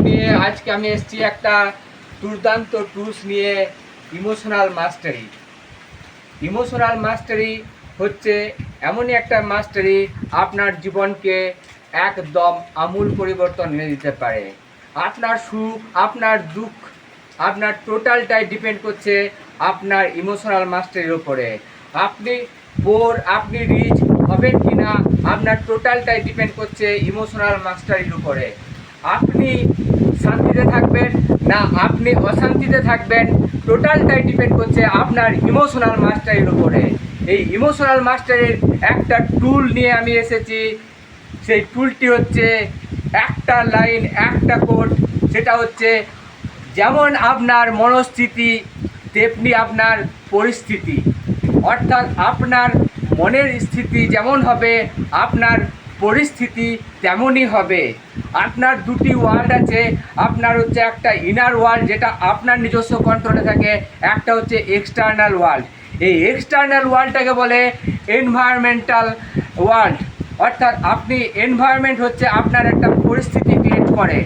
নিয়ে আজকে আমি এসেছি একটা দুর্দান্ত টুলস নিয়ে। ইমোশনাল মাস্টারি। ইমোশনাল মাস্টারি হচ্ছে এমনই একটা মাস্টারি আপনার জীবনকে একদম আমূল পরিবর্তন এনে দিতে পারে। আপনার সুখ, আপনার দুঃখ, আপনার টোটালটাই ডিপেন্ড করছে আপনার ইমোশনাল মাস্টারির উপরে। আপনি পোর, আপনি রিচ হবেন কি না, আপনার টোটালটাই ডিপেন্ড করছে ইমোশনাল মাস্টারির উপরে। আপনি শান্তিতে থাকবেন না আপনি অশান্তিতে থাকবেন, টোটালটাই ডিপেন্ড করছে আপনার ইমোশনাল মাস্টারির উপরে। এই ইমোশনাল মাস্টারির একটা টুল নিয়ে আমি এসেছি। সেই টুলটি হচ্ছে একটা লাইন, একটা কোড। সেটা হচ্ছে, যেমন আপনার মনস্থিতি তেমনি আপনার পরিস্থিতি। অর্থাৎ আপনার মনের স্থিতি যেমন হবে আপনার পরিস্থিতি তেমনই হবে। আপনার দুটি ওয়ার্ল্ড আছে। আপনার হচ্ছে একটা ইনার ওয়ার্ল্ড, যেটা আপনার নিজস্ব কন্ট্রোলে থাকে। একটা হচ্ছে এক্সটার্নাল ওয়ার্ল্ড। এই এক্সটার্নাল ওয়ার্ল্ডটাকে বলে এনভায়রনমেন্টাল ওয়ার্ল্ড। অর্থাৎ আপনি এনভায়রনমেন্ট হচ্ছে আপনার একটা পরিস্থিতি ক্রিয়েট করে।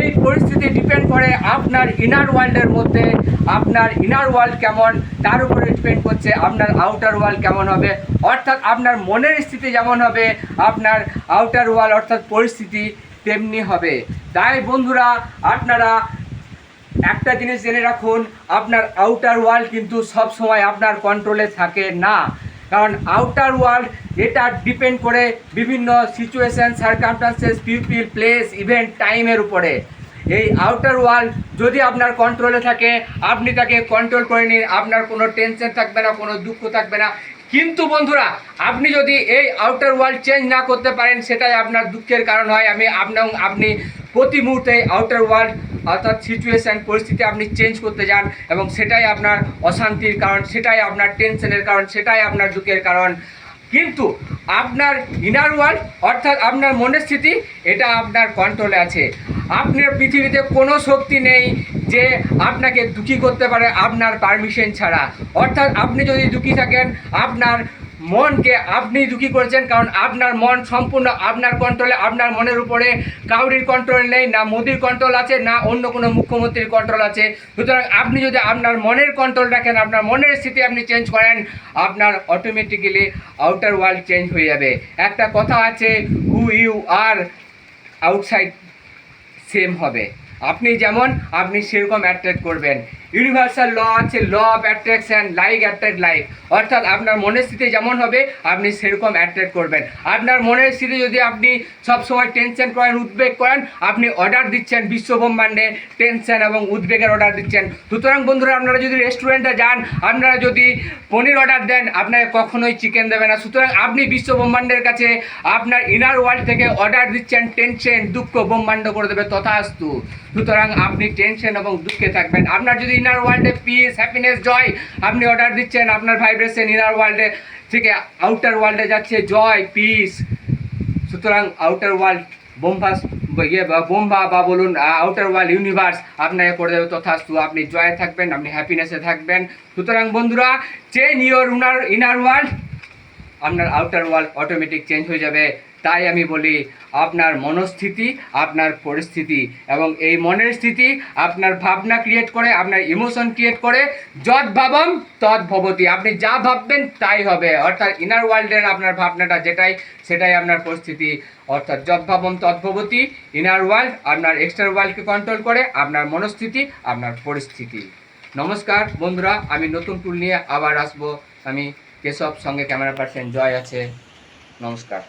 এই পরিস্থিতি ডিপেন্ড করে আপনার ইনার ওয়ার্ল্ডের মধ্যে। আপনার ইনার ওয়ার্ল্ড কেমন তার উপরে ডিপেন্ড করছে আপনার আউটার ওয়ার্ল্ড কেমন হবে। অর্থাৎ আপনার মনের স্থিতি যেমন হবে আপনার আউটার ওয়ার্ল্ড অর্থাৎ পরিস্থিতি তেমনি হবে। তাই বন্ধুরা, আপনারা একটা জিনিস জেনে রাখুন, আপনার আউটার ওয়ার্ল্ড কিন্তু সব সময় আপনার কন্ট্রোলে থাকে না। কারণ আউটার ওয়ার্ল্ড এটা ডিপেন্ড করে বিভিন্ন situation, circumstances, people, place, event, টাইমের উপরে। এই আউটার ওয়ার্ল্ড যদি আপনার কন্ট্রোলে থাকে, আপনি তাকে কন্ট্রোল করে নিন, আপনার কোনো টেনশন থাকবে না, কোনো দুঃখ থাকবে না। কিন্তু বন্ধুরা, আপনি যদি এই আউটার ওয়ার্ল্ড চেঞ্জ না করতে পারেন, সেটাই আপনার দুঃখের কারণ হয়। আপনি প্রতি মুহূর্তে আউটার ওয়ার্ল্ড অর্থাৎ সিচুয়েশান, পরিস্থিতি আপনি চেঞ্জ করতে যান এবং সেটাই আপনার অশান্তির কারণ, সেটাই আপনার টেনশনের কারণ, সেটাই আপনার দুঃখের কারণ। কিন্তু আপনার ইনার ওয়ার্ল্ড অর্থাৎ আপনার মনের স্থিতি, এটা আপনার কন্ট্রোলে আছে। আপনার পৃথিবীতে কোনো শক্তি নেই যে আপনাকে দুঃখী করতে পারে আপনার পারমিশন ছাড়া। অর্থাৎ আপনি যদি দুঃখী থাকেন, আপনার মনকে আপনি দুঃখী করেছেন, কারণ আপনার মন সম্পূর্ণ আপনার কন্ট্রোলে। আপনার মনের উপরে কাউরির কন্ট্রোল নেই, না মোদির কন্ট্রোল আছে, না অন্য কোনো মুখ্যমন্ত্রীর কন্ট্রোল আছে। সুতরাং আপনি যদি আপনার মনের কন্ট্রোল রাখেন, আপনার মনের স্থিতি আপনি চেঞ্জ করেন, আপনার অটোমেটিক্যালি আউটার ওয়ার্ল্ড চেঞ্জ হয়ে যাবে। একটা কথা আছে, who you are outside same হবে। আপনি যেমন আপনি সেরকম অ্যাট্রাক্ট করবেন। ইউনিভার্সাল ল আছে, law of attraction, like attract like. অর্থাৎ আপনার মনের স্থিতি যেমন হবে আপনি সেরকম অ্যাট্রাক্ট করবেন। আপনার মনের স্থিতি যদি আপনি সবসময় টেনশন করেন, উদ্বেগ করেন, আপনি অর্ডার দিচ্ছেন বিশ্বব্রহ্মাণ্ডে টেনশন এবং উদ্বেগের অর্ডার দিচ্ছেন। সুতরাং বন্ধুরা, আপনারা যদি রেস্টুরেন্টে যান, আপনারা যদি পনির অর্ডার দেন, আপনাকে কখনোই চিকেন দেবে না। সুতরাং আপনি বিশ্বব্রহ্মাণ্ডের কাছে আপনার ইনার ওয়ার্ল্ড থেকে অর্ডার দিচ্ছেন টেনশন, দুঃখ, ব্রহ্মাণ্ড করে দেবে তথাস্তু। সুতরাং আপনি টেনশন এবং দুঃখে থাকবেন। আপনার যদি ইনার ওয়ার্ল্ডে পিস, হ্যাপিনেস, জয় আপনি অর্ডার দিচ্ছেন, আপনার ভাইব্রেশন ইনার ওয়ার্ল্ডে থেকে আউটার ওয়ার্ল্ডে যাচ্ছে জয়, পিস। সুতরাং আউটার ওয়ার্ল্ড বোম্বা বা বলুন আউটার ওয়ার্ল্ড ইউনিভার্স আপনাকে করে দেবে তথাস্তু। আপনি জয়ে থাকবেন, আপনি হ্যাপিনেসে থাকবেন। সুতরাং বন্ধুরা, চেঞ্জ ইওর ইনার ওয়ার্ল্ড, আপনার আউটার ওয়ার্ল্ড অটোমেটিক চেঞ্জ হয়ে যাবে। তাই আমি বলি, আপনার মনস্থিতি আপনার পরিস্থিতি, এবং এই মনের স্থিতি আপনার ভাবনা ক্রিয়েট করে, আপনার ইমোশন ক্রিয়েট করে। যৎ ভাবম তৎ ভবতি। আপনি যা ভাববেন তাই হবে। অর্থাৎ ইনার ওয়ার্ল্ডের আপনার ভাবনাটা যেটাই, সেটাই আপনার পরিস্থিতি। অর্থাৎ যৎ ভাবম তৎ ভবতি। ইনার ওয়ার্ল্ড আপনার এক্সটার্নাল ওয়ার্ল্ডকে কন্ট্রোল করে, আপনার মনস্থিতি আপনার পরিস্থিতি। নমস্কার বন্ধুরা, আমি নতুন টুল নিয়ে আবার আসবো। আমি কেশব, সঙ্গে ক্যামেরা পার্সন জয় আছে। নমস্কার।